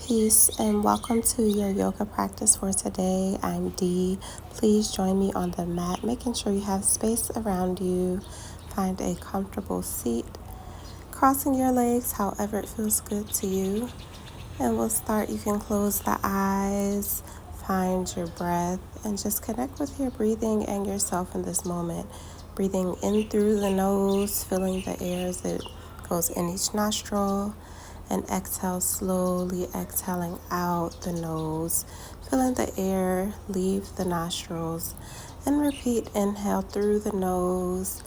Peace and welcome to your yoga practice for today. I'm Dee. Please join me on the mat, making sure you have space around you. Find a comfortable seat, crossing your legs however it feels good to you. And we'll start. You can close the eyes, find your breath, and just connect with your breathing and yourself in this moment. Breathing in through the nose, feeling the air as it goes in each nostril, and exhale slowly, exhaling out the nose, feeling the air leave the nostrils, and repeat. Inhale through the nose,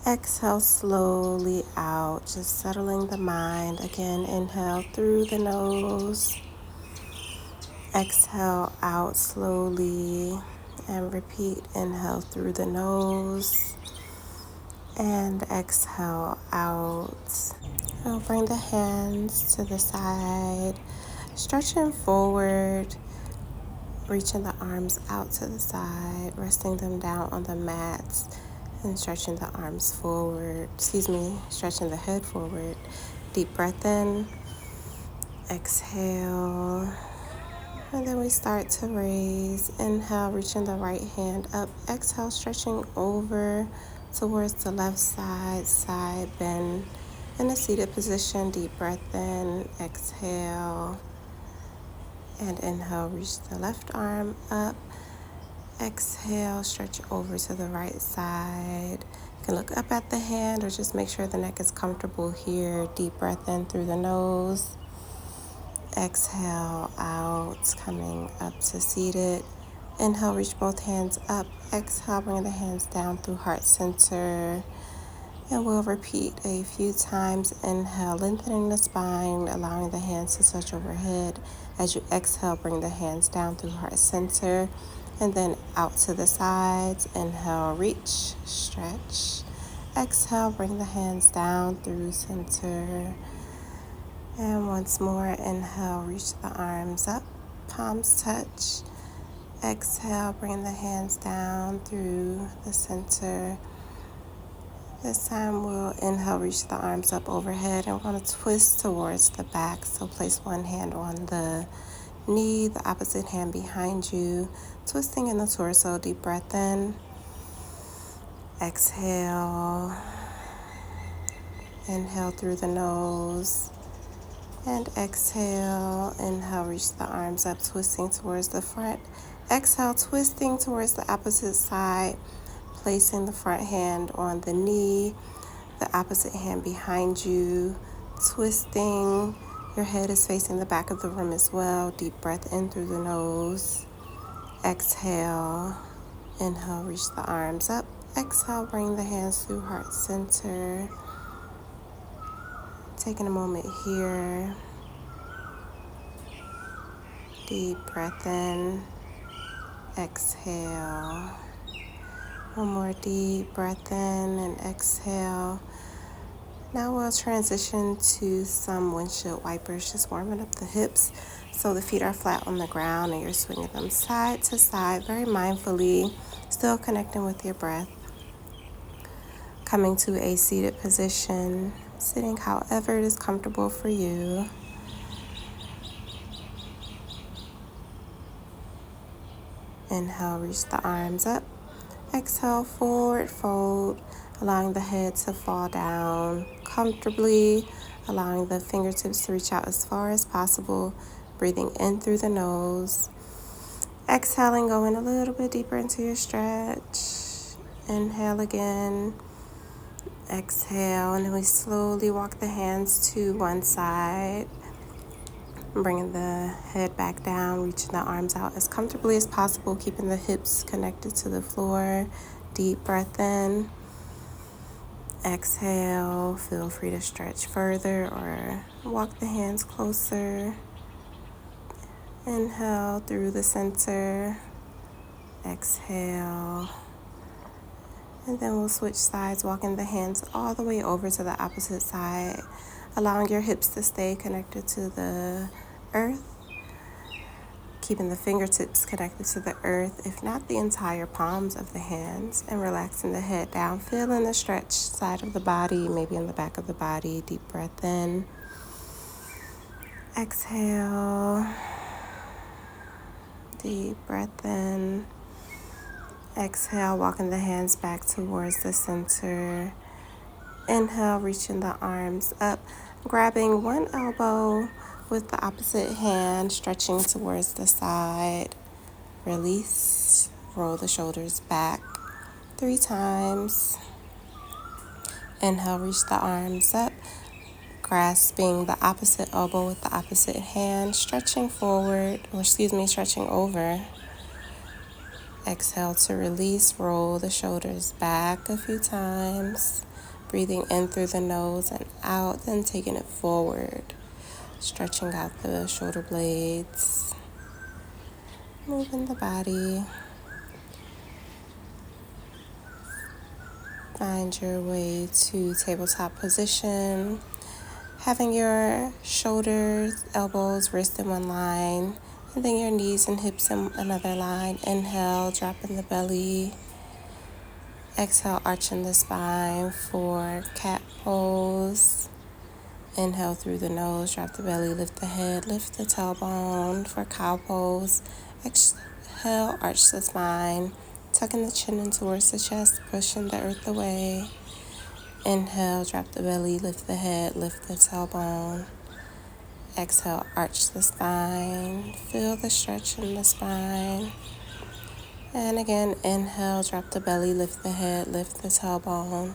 exhale slowly out, just settling the mind. Again, inhale through the nose, exhale out slowly, and repeat. Inhale through the nose and exhale out. Now bring the hands to the side, stretching forward, reaching the arms out to the side, resting them down on the mats, and stretching the arms forward, stretching the head forward. Deep breath in, exhale, and then we start to raise. Inhale, reaching the right hand up, exhale, stretching over towards the left side, side bend. In a seated position, deep breath in, exhale, and inhale, reach the left arm up. Exhale, stretch over to the right side. You can look up at the hand or just make sure the neck is comfortable here. Deep breath in through the nose. Exhale out, coming up to seated. Inhale, reach both hands up. Exhale, bring the hands down through heart center. And we'll repeat a few times. Inhale, lengthening the spine, allowing the hands to touch overhead. As you exhale, bring the hands down through heart center. And then out to the sides. Inhale, reach, stretch. Exhale, bring the hands down through center. And once more, inhale, reach the arms up, palms touch. Exhale, bring the hands down through the center. This time we'll inhale, reach the arms up overhead, and we're going to twist towards the back. So place one hand on the knee, the opposite hand behind you, twisting in the torso. Deep breath in. Exhale. Inhale through the nose. And exhale. Inhale, reach the arms up, twisting towards the front. Exhale, twisting towards the opposite side. Placing the front hand on the knee, the opposite hand behind you, twisting. Your head is facing the back of the room as well. Deep breath in through the nose. Exhale. Inhale, reach the arms up. Exhale, bring the hands through heart center. Taking a moment here. Deep breath in. Exhale. One more deep breath in and exhale. Now we'll transition to some windshield wipers, just warming up the hips so the feet are flat on the ground and you're swinging them side to side very mindfully, still connecting with your breath. Coming to a seated position, sitting however it is comfortable for you. Inhale, reach the arms up. Exhale, forward fold, allowing the head to fall down comfortably, allowing the fingertips to reach out as far as possible, breathing in through the nose. Exhaling, going a little bit deeper into your stretch. Inhale again. Exhale, and then we slowly walk the hands to one side. Bringing the head back down, reaching the arms out as comfortably as possible, keeping the hips connected to the floor. Deep breath in. Exhale, feel free to stretch further or walk the hands closer. Inhale through the center. Exhale. And then we'll switch sides, walking the hands all the way over to the opposite side, allowing your hips to stay connected to the earth, keeping the fingertips connected to the earth, if not the entire palms of the hands, and relaxing the head down, feeling the stretch side of the body, maybe in the back of the body. Deep breath in. Exhale. Deep breath in. Exhale, walking the hands back towards the center. Inhale, reaching the arms up, grabbing one elbow with the opposite hand, stretching towards the side. Release, roll the shoulders back 3 times. Inhale, reach the arms up, grasping the opposite elbow with the opposite hand, stretching forward, stretching over. Exhale to release, roll the shoulders back a few times. Breathing in through the nose and out, then taking it forward. Stretching out the shoulder blades. Moving the body. Find your way to tabletop position. Having your shoulders, elbows, wrists in one line. And then your knees and hips in another line. Inhale, dropping the belly. Exhale, arching the spine for cat pose. Inhale through the nose, drop the belly, lift the head, lift the tailbone for cow pose. Exhale, arch the spine, tucking the chin in towards the chest, pushing the earth away. Inhale, drop the belly, lift the head, lift the tailbone. Exhale, arch the spine, feel the stretch in the spine. And again, inhale, drop the belly, lift the head, lift the tailbone.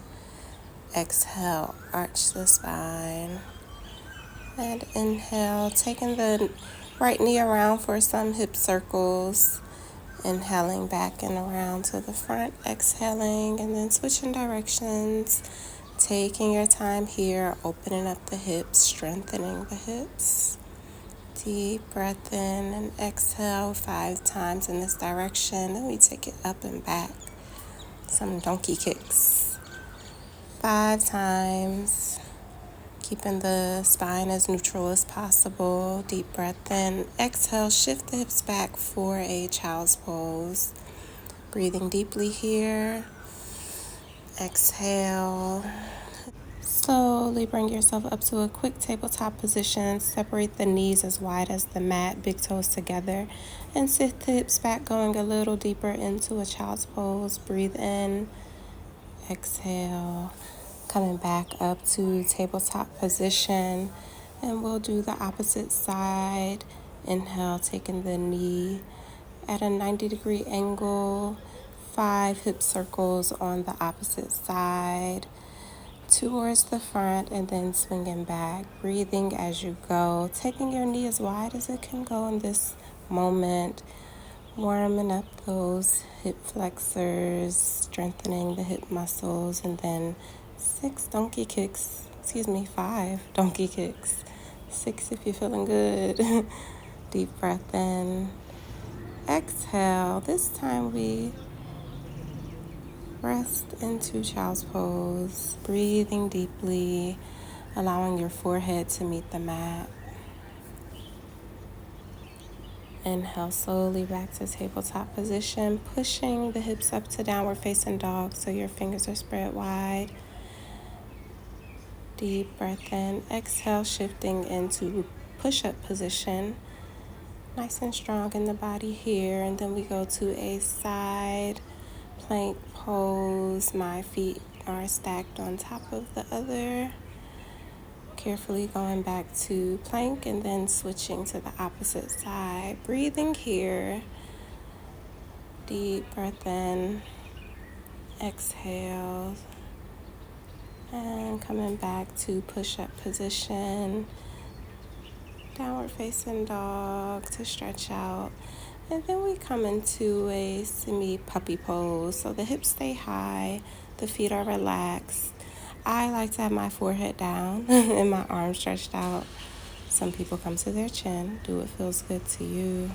Exhale, arch the spine. And inhale, taking the right knee around for some hip circles. Inhaling back and around to the front, exhaling, and then switching directions. Taking your time here, opening up the hips, strengthening the hips. Deep breath in and exhale 5 times in this direction. Then we take it up and back. Some donkey kicks. 5 times. Keeping the spine as neutral as possible. Deep breath in. Exhale, shift the hips back for a child's pose. Breathing deeply here. Exhale. Slowly bring yourself up to a quick tabletop position. Separate the knees as wide as the mat, big toes together, and sit the hips back, going a little deeper into a child's pose. Breathe in, exhale, coming back up to tabletop position, and we'll do the opposite side. Inhale, taking the knee at a 90-degree angle, 5 hip circles on the opposite side, towards the front, and then swinging back, breathing as you go, taking your knee as wide as it can go in this moment, warming up those hip flexors, strengthening the hip muscles, and then 5 donkey kicks, 6 if you're feeling good. Deep breath in, exhale. This time we rest into child's pose, breathing deeply, allowing your forehead to meet the mat. Inhale slowly back to tabletop position, pushing the hips up to downward facing dog so your fingers are spread wide. Deep breath in, exhale, shifting into push-up position. Nice and strong in the body here, and then we go to a side plank pose. My feet are stacked on top of the other. Carefully going back to plank and then switching to the opposite side. Breathing here. Deep breath in. Exhale. And coming back to push-up position. Downward facing dog to stretch out. And then we come into a semi-puppy pose. So the hips stay high, the feet are relaxed. I like to have my forehead down and my arms stretched out. Some people come to their chin. Do what feels good to you.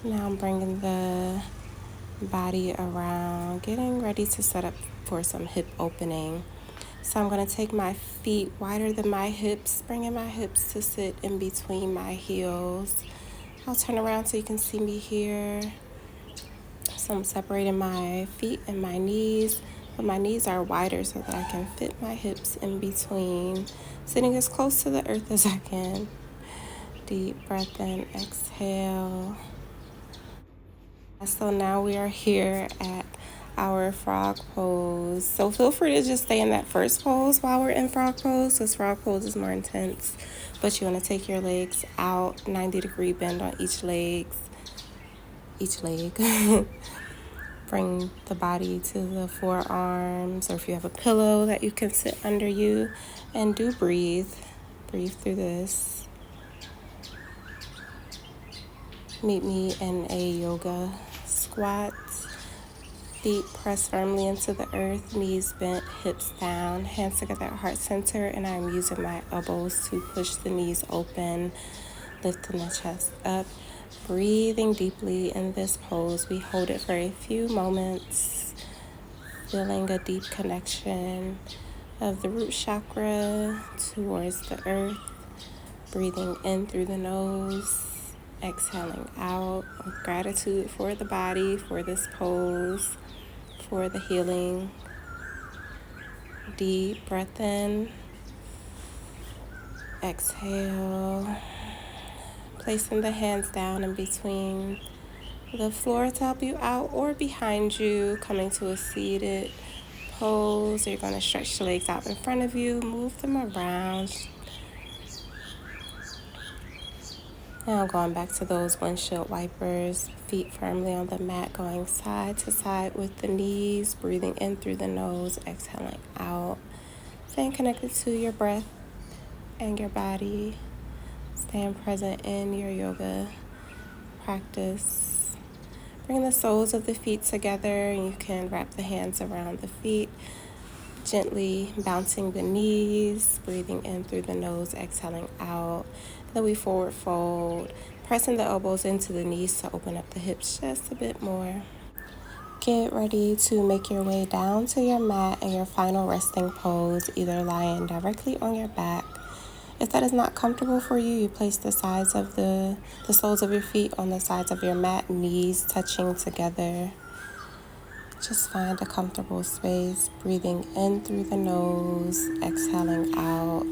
Now I'm bringing the body around, getting ready to set up for some hip opening. So I'm going to take my feet wider than my hips, bringing my hips to sit in between my heels. I'll turn around so you can see me here. So I'm separating my feet and my knees, but my knees are wider so that I can fit my hips in between, sitting as close to the earth as I can. Deep breath in, exhale. So now we are here at our frog pose. So feel free to just stay in that first pose while we're in frog pose, because frog pose is more intense. But you want to take your legs out, 90-degree bend on each leg. Bring the body to the forearms, or if you have a pillow that you can sit under you, and do breathe. Breathe through this. Meet me in a yoga squat. Feet press firmly into the earth, knees bent, hips down, hands together at heart center, and I'm using my elbows to push the knees open, lifting the chest up. Breathing deeply in this pose. We hold it for a few moments, feeling a deep connection of the root chakra towards the earth. Breathing in through the nose, exhaling out with gratitude for the body, for this pose, for the healing. Deep breath in, exhale. Placing the hands down in between the floor to help you out or behind you, coming to a seated pose. You're going to stretch the legs out in front of you, move them around. Now going back to those windshield wipers, feet firmly on the mat, going side to side with the knees, breathing in through the nose, exhaling out. Staying connected to your breath and your body. Staying present in your yoga practice. Bring the soles of the feet together, and you can wrap the hands around the feet, gently bouncing the knees, breathing in through the nose, exhaling out. Then we forward fold, pressing the elbows into the knees to open up the hips just a bit more. Get ready to make your way down to your mat in your final resting pose, either lying directly on your back. If that is not comfortable for you, you place the sides of the soles of your feet on the sides of your mat, knees touching together. Just find a comfortable space, breathing in through the nose, exhaling out,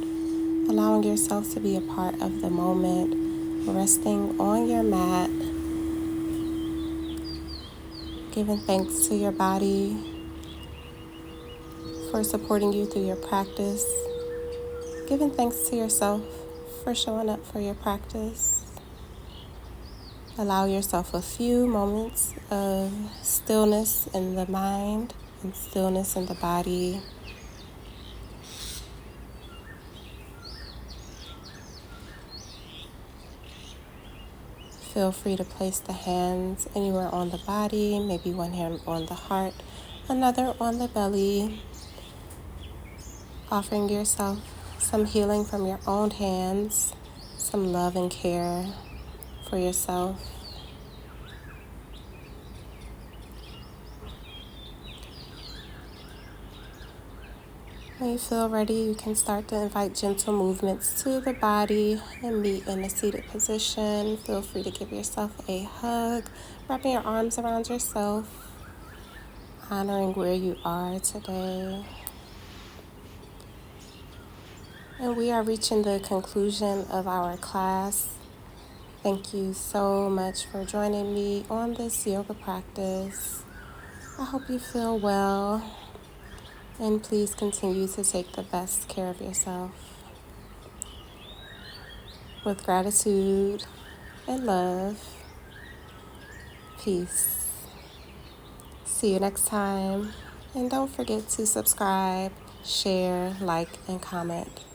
allowing yourself to be a part of the moment, resting on your mat, giving thanks to your body for supporting you through your practice, giving thanks to yourself for showing up for your practice. Allow yourself a few moments of stillness in the mind and stillness in the body. Feel free to place the hands anywhere on the body, maybe one hand on the heart, another on the belly, offering yourself some healing from your own hands, some love and care for yourself. When you feel ready, you can start to invite gentle movements to the body and meet in a seated position. Feel free to give yourself a hug, wrapping your arms around yourself, honoring where you are today. And we are reaching the conclusion of our class. Thank you so much for joining me on this yoga practice. I hope you feel well, and please continue to take the best care of yourself. With gratitude and love, peace. See you next time, and don't forget to subscribe, share, like, and comment.